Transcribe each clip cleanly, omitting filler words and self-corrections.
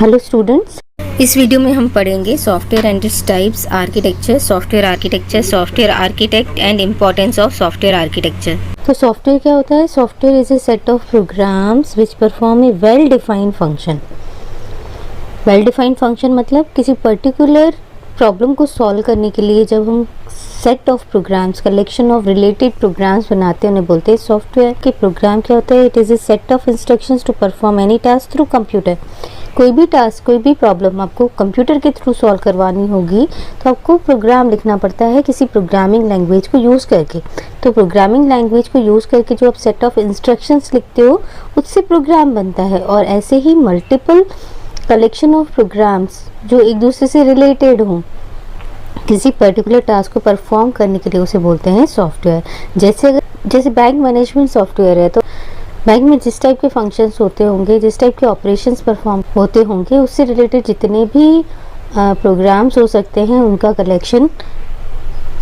Hello students, इस video में हम पढ़ेंगे software and its types, architecture, software architect and importance of software architecture. तो सॉफ्टवेयर क्या होता है? Software is a set of programmes which perform a well defined function. Well defined function मतलब किसी पर्टिकुलर प्रॉब्लम को सॉल्व करने के लिए जब हम set of programs, collection of related programs बनाते हैं उन्हें बोलते हैं सॉफ्टवेयर। के प्रोग्राम क्या होता है? It is a set of instructions to perform any task through computer. कोई भी टास्क, कोई भी प्रॉब्लम आपको कंप्यूटर के थ्रू सॉल्व करवानी होगी तो आपको प्रोग्राम लिखना पड़ता है किसी प्रोग्रामिंग लैंग्वेज को यूज़ करके। तो प्रोग्रामिंग लैंग्वेज को यूज़ करके जो आप सेट ऑफ इंस्ट्रक्शंस लिखते हो उससे प्रोग्राम बनता है। और ऐसे ही मल्टीपल कलेक्शन ऑफ प्रोग्राम्स जो एक दूसरे से रिलेटेड हों किसी पर्टिकुलर टास्क को परफॉर्म करने के लिए उसे बोलते हैं सॉफ्टवेयर। जैसे बैंक मैनेजमेंट सॉफ्टवेयर है, तो बैंक में जिस टाइप के फंक्शंस होते होंगे, जिस टाइप के ऑपरेशंस परफॉर्म होते होंगे, उससे रिलेटेड जितने भी प्रोग्राम्स हो सकते हैं उनका कलेक्शन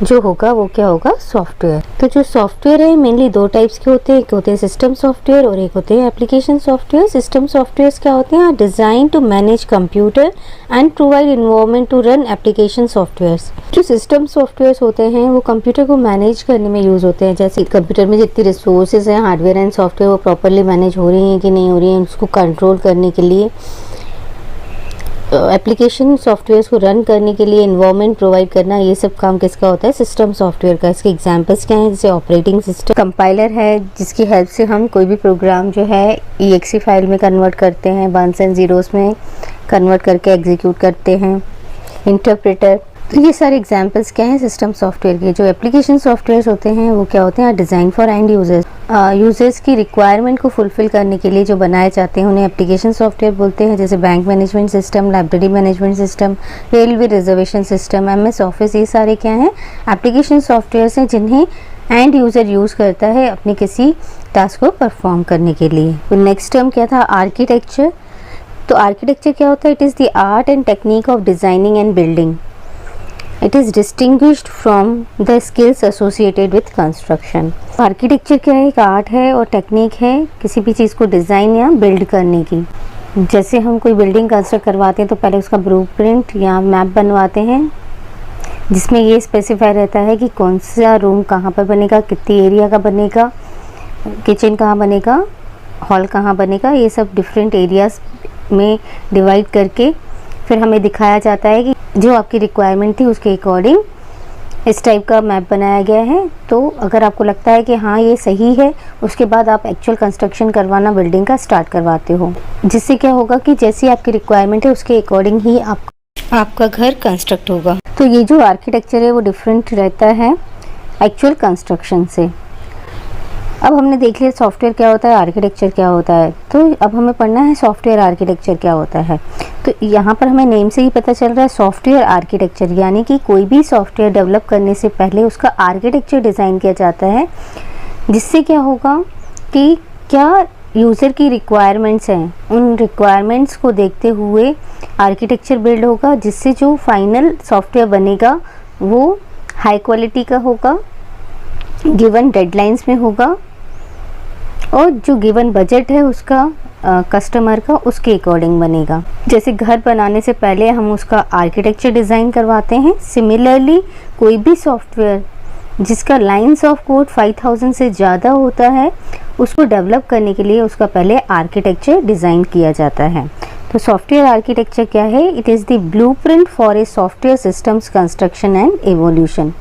जो होगा वो क्या होगा? सॉफ्टवेयर। तो जो सॉफ्टवेयर है मेनली दो टाइप्स के होते हैं, एक होते हैं सिस्टम सॉफ्टवेयर और एक होते हैं एप्लीकेशन सॉफ्टवेयर। सिस्टम सॉफ्टवेयर्स क्या होते हैं? Design to manage computer and provide environment to run application softwares. जो सिस्टम सॉफ्टवेयर्स होते हैं वो कंप्यूटर को मैनेज करने में यूज होते हैं। जैसे कंप्यूटर में जितनी रिसोर्सेज हैं, हार्डवेयर एंड सॉफ्टवेयर, वो प्रॉपरली मैनेज हो रही हैं कि नहीं हो रही हैं, उसको कंट्रोल करने के लिए। एप्लीकेशन सॉफ्टवेयर को रन करने के लिए एनवायरनमेंट प्रोवाइड करना, ये सब काम किसका होता है? सिस्टम सॉफ्टवेयर का। इसके एग्जांपल्स क्या हैं? जैसे ऑपरेटिंग सिस्टम, कंपाइलर है जिसकी हेल्प से हम कोई भी प्रोग्राम जो है EXE फाइल में कन्वर्ट करते हैं, वंस एंड जीरोस में कन्वर्ट करके एग्जीक्यूट करते हैं, इंटरप्रेटर। तो ये सारे एग्जांपल्स क्या हैं सिस्टम सॉफ्टवेयर के। जो एप्लीकेशन सॉफ्टवेयर होते हैं वो क्या होते हैं? Design for and users. Users की रिक्वायरमेंट को फुलफिल करने के लिए जो बनाए जाते हैं उन्हें एप्लीकेशन सॉफ्टवेयर बोलते हैं। जैसे bank management system, library management system, railway reservation system, MS office, ये सारे क्या हैं? एप्लीकेशन सॉफ्टवेयर हैं जिन्हें एंड यूज़र यूज़ करता है अपने किसी टास्क को परफॉर्म करने के लिए। तो नेक्स्ट टर्म क्या था? आर्किटेक्चर। तो आर्किटेक्चर क्या होता है? It is the art and technique of designing and building. It is distinguished from the skills associated with construction. Architecture क्या है? एक आर्ट है और टेक्निक है किसी भी चीज़ को डिज़ाइन या बिल्ड करने की। जैसे हम कोई बिल्डिंग कंस्ट्रक्ट करवाते हैं तो पहले उसका ब्लूप्रिंट या मैप बनवाते हैं जिसमें ये स्पेसिफाई रहता है कि कौन सा रूम कहाँ पर बनेगा, कितनी एरिया का बनेगा, किचन कहाँ बनेगा, हॉल कहाँ बनेगा, ये सब डिफरेंट एरियाज में डिवाइड करके फिर हमें दिखाया जाता है कि जो आपकी रिक्वायरमेंट थी उसके अकॉर्डिंग इस टाइप का मैप बनाया गया है। तो अगर आपको लगता है कि हाँ ये सही है, उसके बाद आप एक्चुअल कंस्ट्रक्शन करवाना बिल्डिंग का स्टार्ट करवाते हो, जिससे क्या होगा कि जैसी आपकी रिक्वायरमेंट है उसके अकॉर्डिंग ही आपका घर कंस्ट्रक्ट होगा। तो ये जो आर्किटेक्चर है वो डिफरेंट रहता है एक्चुअल कंस्ट्रक्शन से। अब हमने देख लिया सॉफ्टवेयर क्या होता है, आर्किटेक्चर क्या होता है। तो अब हमें पढ़ना है सॉफ्टवेयर आर्किटेक्चर क्या होता है। तो यहाँ पर हमें नेम से ही पता चल रहा है सॉफ्टवेयर आर्किटेक्चर, यानी कि कोई भी सॉफ्टवेयर डेवलप करने से पहले उसका आर्किटेक्चर डिज़ाइन किया जाता है, जिससे क्या होगा कि क्या यूज़र की रिक्वायरमेंट्स हैं, उन रिक्वायरमेंट्स को देखते हुए आर्किटेक्चर बिल्ड होगा, जिससे जो फाइनल सॉफ्टवेयर बनेगा वो हाई क्वालिटी का होगा, गिवन डेडलाइंस में होगा और जो गिवन बजट है उसका कस्टमर का उसके अकॉर्डिंग बनेगा। जैसे घर बनाने से पहले हम उसका आर्किटेक्चर डिज़ाइन करवाते हैं, सिमिलरली कोई भी सॉफ्टवेयर जिसका लाइंस ऑफ कोड 5000 से ज़्यादा होता है उसको डेवलप करने के लिए उसका पहले आर्किटेक्चर डिज़ाइन किया जाता है। तो सॉफ्टवेयर आर्किटेक्चर क्या है? It is the blueprint for a software systems construction and evolution.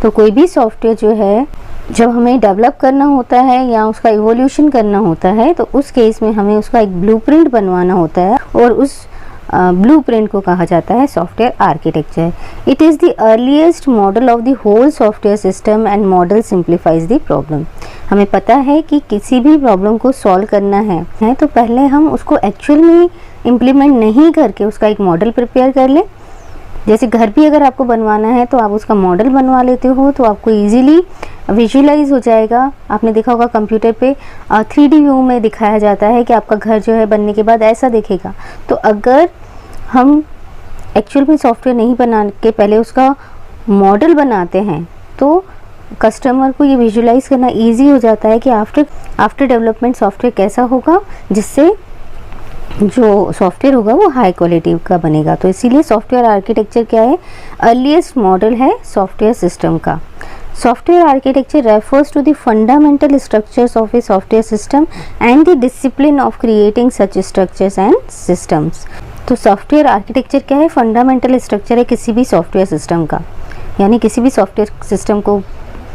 तो कोई भी सॉफ्टवेयर जो है जब हमें डेवलप करना होता है या उसका इवोल्यूशन करना होता है तो उस केस में हमें उसका एक ब्लूप्रिंट बनवाना होता है और उस ब्लूप्रिंट को कहा जाता है software architecture. It is the earliest model of the whole software system and model simplifies the problem. हमें पता है कि किसी भी प्रॉब्लम को सॉल्व करना है तो पहले हम उसको एक्चुअल में इम्प्लीमेंट नहीं करके उसका एक मॉडल प्रिपेयर कर लें। जैसे घर भी अगर आपको बनवाना है तो आप उसका मॉडल बनवा लेते हो तो आपको इजीली विजुअलाइज हो जाएगा। आपने देखा होगा कंप्यूटर पे 3D व्यू में दिखाया जाता है कि आपका घर जो है बनने के बाद ऐसा दिखेगा। तो अगर हम एक्चुअल में सॉफ्टवेयर नहीं बना के पहले उसका मॉडल बनाते हैं तो कस्टमर को ये विजुअलाइज करना इजी हो जाता है कि आफ्टर डेवलपमेंट सॉफ्टवेयर कैसा होगा, जिससे जो सॉफ्टवेयर होगा वो हाई क्वालिटी का बनेगा। तो इसीलिए सॉफ्टवेयर आर्किटेक्चर क्या है, अर्लीस्ट मॉडल है सॉफ्टवेयर सिस्टम का। Software architecture refers to the fundamental structures of a software system and the discipline of creating such structures and systems. तो सॉफ्टवेयर आर्किटेक्चर क्या है, फंडामेंटल स्ट्रक्चर है किसी भी सॉफ्टवेयर सिस्टम का, यानी किसी भी सॉफ्टवेयर सिस्टम को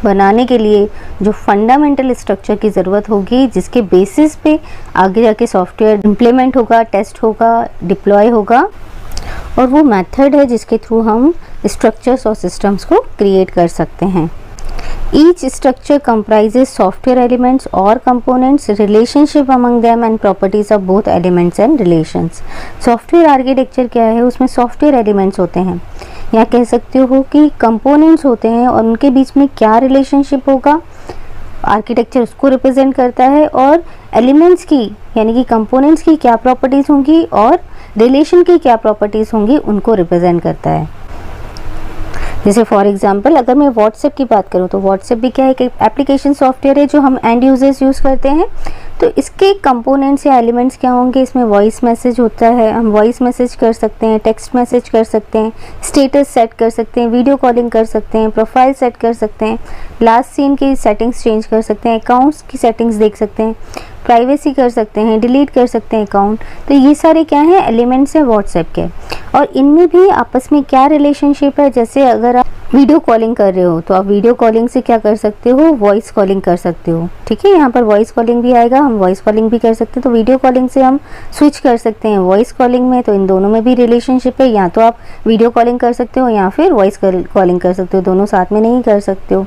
बनाने के लिए जो फंडामेंटल स्ट्रक्चर की ज़रूरत होगी, जिसके बेसिस पे आगे जाके सॉफ्टवेयर इम्प्लीमेंट होगा, टेस्ट होगा, डिप्लॉय होगा, और वो मेथड है जिसके थ्रू हम स्ट्रक्चर्स और सिस्टम्स को क्रिएट कर सकते हैं। Each structure comprises software elements or components, relationship among them and properties of both elements and relations। Software architecture क्या है, उसमें software elements होते हैं, या कह सकते हो कि components होते हैं, और उनके बीच में क्या relationship होगा, आर्किटेक्चर उसको रिप्रेजेंट करता है, और एलिमेंट्स की यानी कि कंपोनेंट्स की क्या प्रॉपर्टीज़ होंगी और रिलेशन की क्या प्रॉपर्टीज़ होंगी उनको रिप्रेजेंट करता है। जैसे फॉर एग्जांपल अगर मैं व्हाट्सएप की बात करूँ तो व्हाट्सएप भी क्या है, एक एप्लीकेशन सॉफ्टवेयर है जो हम एंड यूजर्स यूज़ करते हैं। तो इसके कंपोनेंट्स या एलिमेंट्स क्या होंगे, इसमें वॉइस मैसेज होता है, हम वॉइस मैसेज कर सकते हैं, टेक्स्ट मैसेज कर सकते हैं, स्टेटस सेट कर सकते हैं, वीडियो कॉलिंग कर सकते हैं, प्रोफाइल सेट कर सकते हैं, लास्ट सीन की सेटिंग्स चेंज कर सकते हैं, अकाउंट्स की सेटिंग्स देख सकते हैं, प्राइवेसी कर सकते हैं, डिलीट कर सकते हैं अकाउंट। तो ये सारे क्या हैं, एलिमेंट्स हैं व्हाट्सएप के, और इनमें भी आपस में क्या रिलेशनशिप है। जैसे अगर आप वीडियो कॉलिंग कर रहे हो तो आप वीडियो कॉलिंग से क्या कर सकते हो, वॉइस कॉलिंग कर सकते हो, ठीक है, यहाँ पर वॉइस कॉलिंग भी आएगा, हम वॉइस कॉलिंग भी कर सकते हैं। तो वीडियो कॉलिंग से हम स्विच कर सकते हैं वॉइस कॉलिंग में, तो इन दोनों में भी रिलेशनशिप है, या तो आप वीडियो कॉलिंग कर सकते हो या फिर वॉइस कॉलिंग कर सकते हो, दोनों साथ में नहीं कर सकते हो,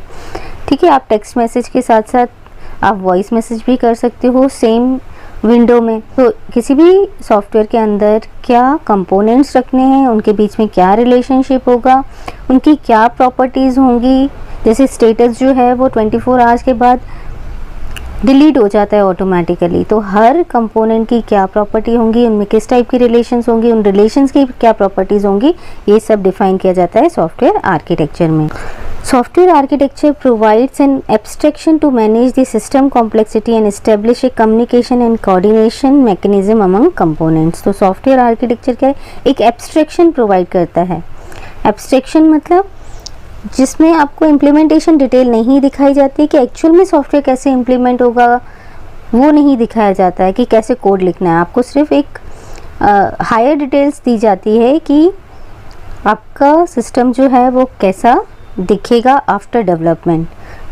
ठीक है। आप टेक्स्ट मैसेज के साथ साथ आप वॉइस मैसेज भी कर सकते हो सेम विंडो में। तो किसी भी सॉफ्टवेयर के अंदर क्या कंपोनेंट्स रखने हैं, उनके बीच में क्या रिलेशनशिप होगा, उनकी क्या प्रॉपर्टीज़ होंगी। जैसे स्टेटस जो है वो 24 आवर्स के बाद डिलीट हो जाता है ऑटोमेटिकली, तो हर कंपोनेंट की क्या प्रॉपर्टी होंगी, उनमें किस टाइप की रिलेशंस होंगी, उन रिलेशंस की क्या प्रॉपर्टीज़ होंगी, ये सब डिफाइन किया जाता है सॉफ्टवेयर आर्किटेक्चर में। Software architecture provides an abstraction to manage the system complexity and establish a communication and coordination mechanism among components। तो सॉफ्टवेयर आर्किटेक्चर क्या है, एक एब्स्ट्रैक्शन प्रोवाइड करता है। एब्स्ट्रैक्शन मतलब जिसमें आपको इम्प्लीमेंटेशन डिटेल नहीं दिखाई जाती कि एक्चुअल में सॉफ्टवेयर कैसे इम्प्लीमेंट होगा, वो नहीं दिखाया जाता है कि कैसे कोड लिखना है। आपको सिर्फ एक हायर डिटेल्स दी जाती है कि आपका सिस्टम जो है वो कैसा दिखेगा आफ्टर डेवलपमेंट।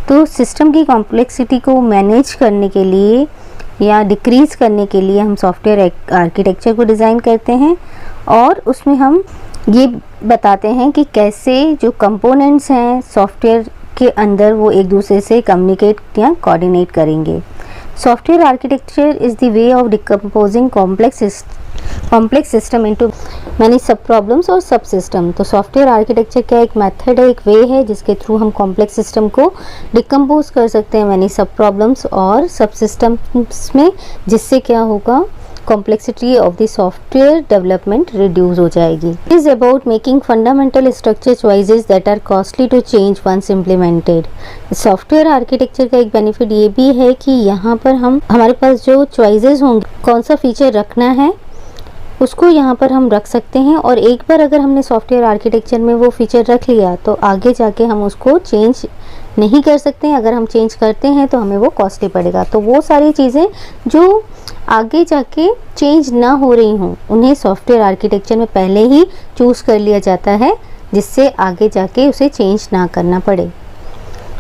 तो सिस्टम की कॉम्प्लेक्सिटी को मैनेज करने के लिए या डिक्रीज़ करने के लिए हम सॉफ्टवेयर आर्किटेक्चर को डिज़ाइन करते हैं, और उसमें हम ये बताते हैं कि कैसे जो कंपोनेंट्स हैं सॉफ्टवेयर के अंदर वो एक दूसरे से कम्युनिकेट या कोऑर्डिनेट करेंगे। Software architecture is the way of decomposing complex system into many सब प्रॉब्लम्स और सब सिस्टम। तो सॉफ्टवेयर आर्किटेक्चर क्या एक मेथड है, एक वे है जिसके थ्रू हम कॉम्प्लेक्स सिस्टम को डिकम्पोज कर सकते हैं मैनी सब प्रॉब्लम्स और सब सिस्टम्स में, जिससे क्या होगा, complexity of the software development reduce हो जाएगी। It is about making fundamental structure choices that are costly to change once implemented। Software architecture का एक बेनिफिट ये भी है कि यहाँ पर हमारे पास जो चॉइसेस होंगे, कौन सा फीचर रखना है उसको यहाँ पर हम रख सकते हैं, और एक बार अगर हमने सॉफ्टवेयर आर्किटेक्चर में वो फीचर रख लिया तो आगे जाके हम उसको चेंज नहीं कर सकते हैं। अगर हम चेंज करते हैं तो हमें वो कॉस्टली पड़ेगा। तो वो सारी चीज़ें जो आगे जाके चेंज ना हो रही हों उन्हें सॉफ्टवेयर आर्किटेक्चर में पहले ही चूज़ कर लिया जाता है, जिससे आगे जाके उसे चेंज ना करना पड़े।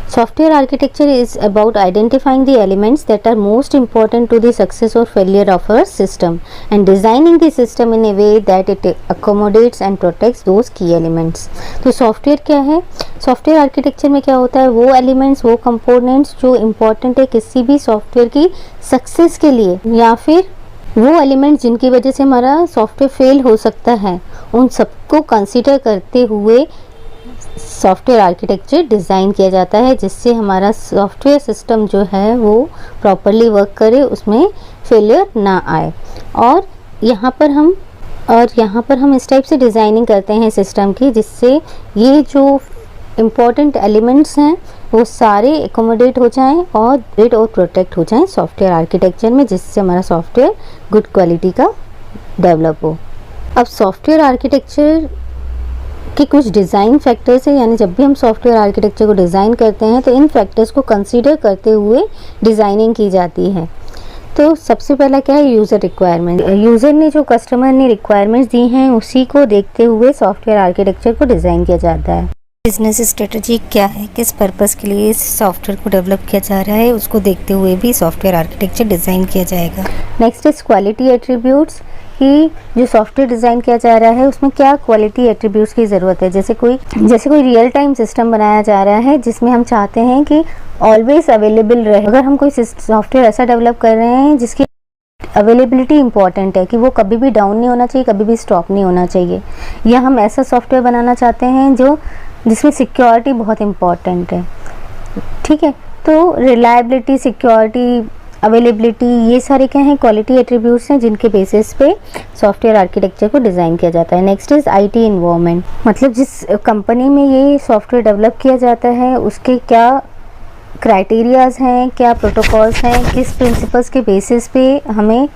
Software architecture is about identifying the elements that are most important to the success or failure of a system and designing the system in a way that it accommodates and protects those key elements। तो software क्या है, software architecture में क्या होता है, वो elements, वो components जो इम्पोर्टेंट है किसी भी सॉफ्टवेयर की सक्सेस के लिए, या फिर वो एलिमेंट्स जिनकी वजह से हमारा सॉफ्टवेयर फेल हो सकता है, उन सबको कंसिडर करते हुए सॉफ्टवेयर आर्किटेक्चर डिज़ाइन किया जाता है, जिससे हमारा सॉफ्टवेयर सिस्टम जो है वो प्रॉपरली वर्क करे, उसमें फेलियर ना आए। और यहाँ पर हम इस टाइप से डिज़ाइनिंग करते हैं सिस्टम की, जिससे ये जो इम्पोर्टेंट एलिमेंट्स हैं वो सारे एकोमोडेट हो जाएं और प्रोटेक्ट हो जाएं सॉफ्टवेयर आर्किटेक्चर में, जिससे हमारा सॉफ्टवेयर गुड क्वालिटी का डेवलप हो। अब सॉफ्टवेयर आर्किटेक्चर के कुछ डिज़ाइन फैक्टर्स हैं, यानी जब भी हम सॉफ्टवेयर आर्किटेक्चर को डिज़ाइन करते हैं तो इन फैक्टर्स को कंसीडर करते हुए डिज़ाइनिंग की जाती है। तो सबसे पहला क्या है, यूज़र रिक्वायरमेंट। यूज़र ने जो कस्टमर ने रिक्वायरमेंट्स दी हैं उसी को देखते हुए सॉफ्टवेयर आर्किटेक्चर को डिज़ाइन किया जाता है। बिजनेस स्ट्रेटजी क्या है, किस पर्पस के लिए इस सॉफ्टवेयर को डेवलप किया जा रहा है, उसको देखते हुए भी सॉफ्टवेयर आर्किटेक्चर डिज़ाइन किया जाएगा। नेक्स्ट इज क्वालिटी एट्रीब्यूट्स, कि जो सॉफ्टवेयर डिज़ाइन किया जा रहा है उसमें क्या क्वालिटी एट्रीब्यूट्स की ज़रूरत है। जैसे कोई रियल टाइम सिस्टम बनाया जा रहा है जिसमें हम चाहते हैं कि ऑलवेज अवेलेबल रहे। अगर हम कोई सॉफ्टवेयर ऐसा डेवलप कर रहे हैं जिसकी अवेलेबिलिटी इंपॉर्टेंट है, कि वो कभी भी डाउन नहीं होना चाहिए, कभी भी स्टॉप नहीं होना चाहिए, या हम ऐसा सॉफ्टवेयर बनाना चाहते हैं जिसमें सिक्योरिटी बहुत इम्पॉर्टेंट है, ठीक है। तो रिलायबिलिटी, सिक्योरिटी, अवेलेबिलिटी, ये सारे क्या हैं, क्वालिटी एट्रीब्यूट्स हैं जिनके बेसिस पे सॉफ्टवेयर आर्किटेक्चर को डिज़ाइन किया जाता है। नेक्स्ट इज़ आईटी इन्वायरमेंट, मतलब जिस कंपनी में ये सॉफ्टवेयर डेवलप किया जाता है उसके क्या क्राइटेरियाज हैं, क्या प्रोटोकॉल्स हैं, किस प्रिंसिपल्स के बेसिस पे हमें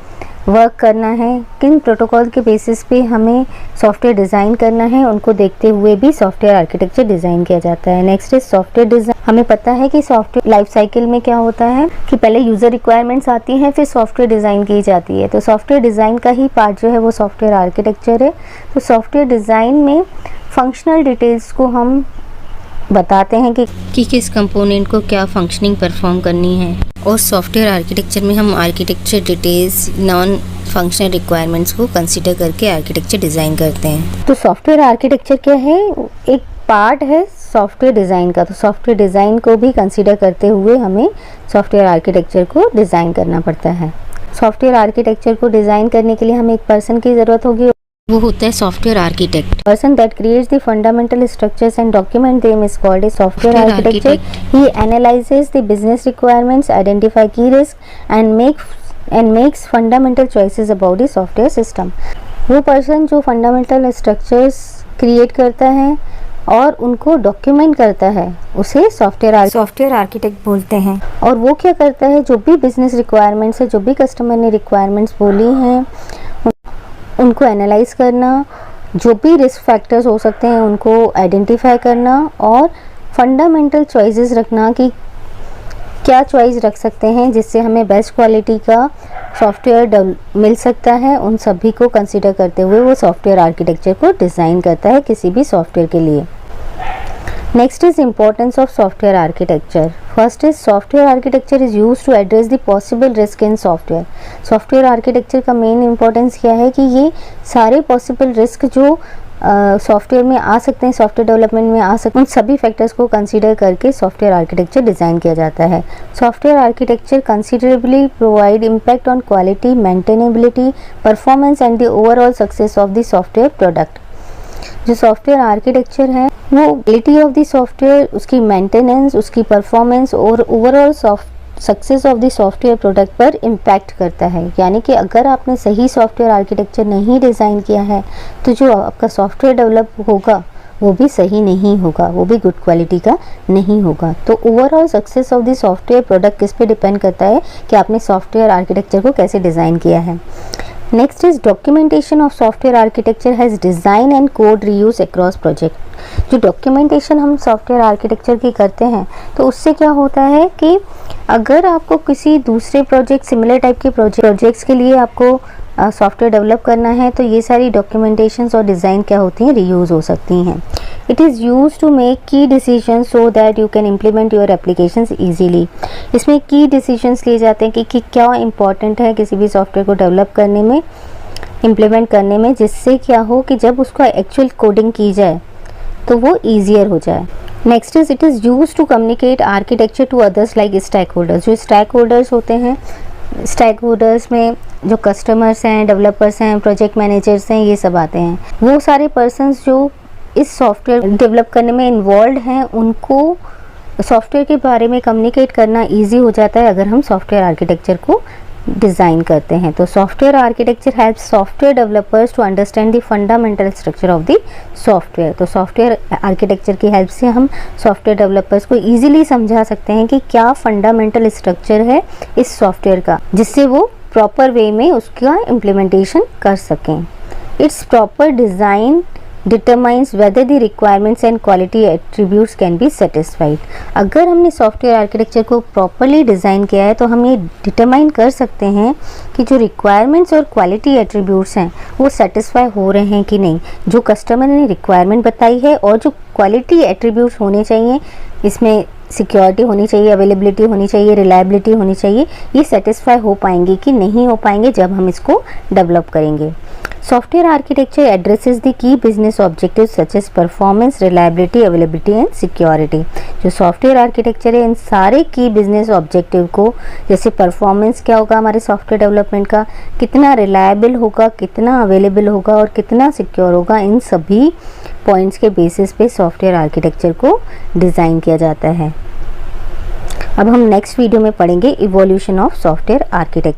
वर्क करना है, किन प्रोटोकॉल के बेसिस पे हमें सॉफ्टवेयर डिज़ाइन करना है, उनको देखते हुए भी सॉफ्टवेयर आर्किटेक्चर डिज़ाइन किया जाता है। Next is software design. हमें पता है कि सॉफ्टवेयर लाइफ साइकिल में क्या होता है कि पहले यूज़र रिक्वायरमेंट्स आती हैं, फिर सॉफ्टवेयर डिज़ाइन की जाती है। तो सॉफ्टवेयर डिज़ाइन का ही पार्ट जो है वो सॉफ्टवेयर आर्किटेक्चर है। तो सॉफ्टवेयर डिज़ाइन में फंक्शनल डिटेल्स को हम बताते हैं कि किस कंपोनेंट को क्या फंक्शनिंग परफॉर्म करनी है, और सॉफ्टवेयर आर्किटेक्चर में हम architecture details, non functional requirements को कंसीडर करके आर्किटेक्चर डिज़ाइन करते हैं। तो सॉफ्टवेयर आर्किटेक्चर क्या है, एक पार्ट है सॉफ्टवेयर डिज़ाइन का। तो सॉफ्टवेयर डिज़ाइन को भी कंसीडर करते हुए हमें सॉफ्टवेयर आर्किटेक्चर को डिज़ाइन करना पड़ता है। सॉफ्टवेयर आर्किटेक्चर को डिज़ाइन करने के लिए हमें एक पर्सन की ज़रूरत होगी, वो होता है software architect. person that creates the fundamental structures and document them is called a software architect. He analyzes the business requirements, identify key risks and makes fundamental choices about the software system. वो person जो fundamental structures create करता है और उनको document करता है उसे software architect बोलते हैं। और वो क्या करता है, जो भी बिजनेस रिक्वायरमेंट्स है, जो भी कस्टमर ने रिक्वायरमेंट्स बोली हैं उनको एनालाइज करना, जो भी रिस्क फैक्टर्स हो सकते हैं उनको आइडेंटिफाई करना, और फंडामेंटल चॉइसेस रखना कि क्या चॉइस रख सकते हैं जिससे हमें बेस्ट क्वालिटी का सॉफ्टवेयर मिल सकता है। उन सभी को कंसीडर करते हुए वो सॉफ्टवेयर आर्किटेक्चर को डिज़ाइन करता है किसी भी सॉफ्टवेयर के लिए। Next is importance of software architecture. First is software architecture is use to address the possible risk in software. Software architecture का मेन इंपॉर्टेंस क्या है कि ये सारे पॉसिबल रिस्क जो सॉफ्टवेयर में आ सकते हैं, सॉफ्टवेयर डेवलपमेंट में आ सकते हैं, उन सभी फैक्टर्स को कंसीडर करके सॉफ्टवेयर आर्किटेक्चर डिज़ाइन किया जाता है। Software architecture considerably provide impact on quality, maintainability, performance and the overall success of the software product. जो सॉफ्टवेयर आर्किटेक्चर है वो क्वालिटी ऑफ द सॉफ्टवेयर, उसकी मेंटेनेंस, उसकी परफॉर्मेंस और overall success of the software product पर impact करता है। यानी कि अगर आपने सही सॉफ्टवेयर आर्किटेक्चर नहीं डिज़ाइन किया है तो जो आपका सॉफ्टवेयर डेवलप होगा वो भी सही नहीं होगा, वो भी गुड क्वालिटी का नहीं होगा। तो overall success of the software product किस पे डिपेंड करता है कि आपने सॉफ्टवेयर आर्किटेक्चर को कैसे डिज़ाइन किया है। Next is documentation of software architecture has design and code reuse across project. जो डॉक्यूमेंटेशन हम सॉफ्टवेयर आर्किटेक्चर की करते हैं तो उससे क्या होता है कि अगर आपको किसी दूसरे प्रोजेक्ट, सिमिलर टाइप के प्रोजेक्ट्स के लिए आपको सॉफ्टवेयर डेवलप करना है तो ये सारी डॉक्यूमेंटेशंस और डिज़ाइन क्या होती हैं, रीयूज हो सकती हैं। It is use to make key decision so that you can implement your applications easily. इसमें की डिसीजंस लिए जाते हैं कि क्या इंपॉर्टेंट है किसी भी सॉफ्टवेयर को डेवलप करने में, इम्प्लीमेंट करने में, जिससे क्या हो कि जब उसका एक्चुअल कोडिंग की जाए तो वो ईजियर हो जाए। Next is it is use to communicate architecture to others like stake holders. जो स्टैक होल्डर्स होते हैं, स्टैक होल्डर्स में जो कस्टमर्स हैं, डेवलपर्स हैं, प्रोजेक्ट मैनेजर्स हैं, ये सब आते हैं। वो सारे पर्सन्स जो इस सॉफ्टवेयर डेवलप करने में इन्वॉल्व हैं उनको सॉफ्टवेयर के बारे में कम्युनिकेट करना ईजी हो जाता है अगर हम सॉफ्टवेयर आर्किटेक्चर को डिज़ाइन करते हैं। तो software architecture help software developers to understand the fundamental structure of the software. तो सॉफ्टवेयर आर्किटेक्चर की हेल्प से हम सॉफ्टवेयर डेवलपर्स को ईजिली समझा सकते हैं कि क्या फंडामेंटल स्ट्रक्चर है इस सॉफ्टवेयर का, जिससे वो प्रॉपर वे में उसका इम्प्लीमेंटेशन कर सकें। It's proper design determines whether the requirements and quality attributes can be satisfied. अगर हमने सॉफ्टवेयर आर्किटेक्चर को प्रॉपरली डिज़ाइन किया है तो हम ये डिटरमाइन कर सकते हैं कि जो रिक्वायरमेंट्स और क्वालिटी एट्रीब्यूट्स हैं वो सेटिस्फाई हो रहे हैं कि नहीं। जो कस्टमर ने रिक्वायरमेंट बताई है और जो क्वालिटी एट्रीब्यूट्स होने चाहिए, इसमें सिक्योरिटी होनी चाहिए, अवेलेबिलिटी होनी चाहिए, रिलायबिलिटी होनी चाहिए, ये सेटिस्फाई हो पाएंगे कि नहीं हो पाएंगे जब हम इसको डेवलप करेंगे। Software architecture addresses the key business objectives such as performance, reliability, availability and security. जो सॉफ्टवेयर आर्किटेक्चर है इन सारे की बिजनेस ऑब्जेक्टिव को, जैसे परफॉर्मेंस क्या होगा हमारे सॉफ्टवेयर डेवलपमेंट का, कितना रिलायबल होगा, कितना अवेलेबल होगा और कितना सिक्योर होगा, इन सभी पॉइंट्स के बेसिस पे सॉफ्टवेयर आर्किटेक्चर को डिज़ाइन किया जाता है। अब हम नेक्स्ट वीडियो में पढ़ेंगे इवोल्यूशन ऑफ सॉफ्टवेयर आर्किटेक्चर।